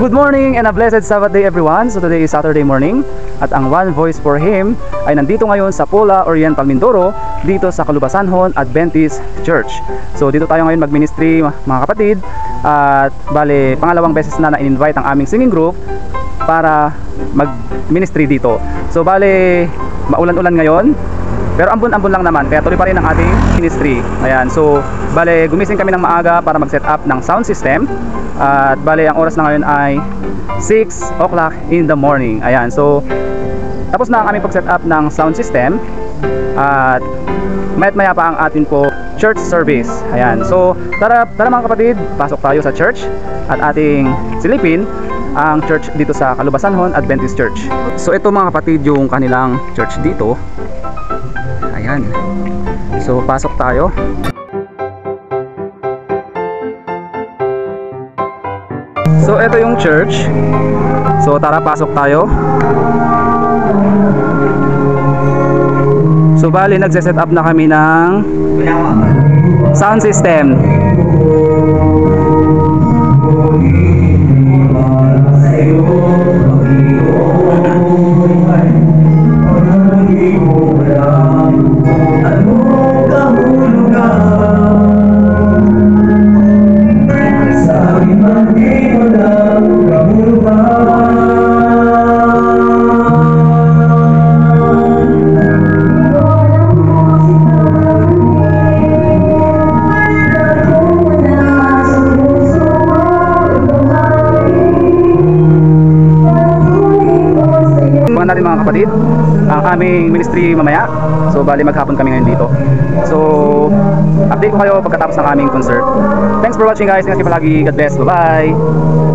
Good morning and a blessed Sabbath day everyone. So today is Saturday morning at ang One Voice for Him ay nandito ngayon sa Pola, Oriental, Mindoro, dito sa Calubasanhon Adventist Church. So dito tayo ngayon mag-ministry mga kapatid at bale pangalawang beses na na-invite ang aming singing group para mag-ministry dito. So bale maulan-ulan ngayon pero ambon-ambon lang naman kaya tuloy pa rin ang ating ministry. Ayan, so bale gumising kami ng maaga para mag-set up ng sound system. At bale ang oras na ngayon ay 6 o'clock in the morning. Ayan, so tapos na kami pag-set up ng sound system. At mayat-maya pa ang atin po church service. Ayan, so tara mga kapatid, pasok tayo sa church at ating silipin ang church dito sa Calubasanhon Adventist Church. So ito mga kapatid yung kanilang church dito. Ayan, so pasok tayo. So ito yung church. So tara pasok tayo. So bali nagse-set up na kami ng sound system. Natin mga kapatid ang aming ministry mamaya. So bali maghapon kami ngayon dito. So update ko kayo pagkatapos ng aming concert. Thanks for watching guys. Ingat kayo palagi. God bless. Bye bye.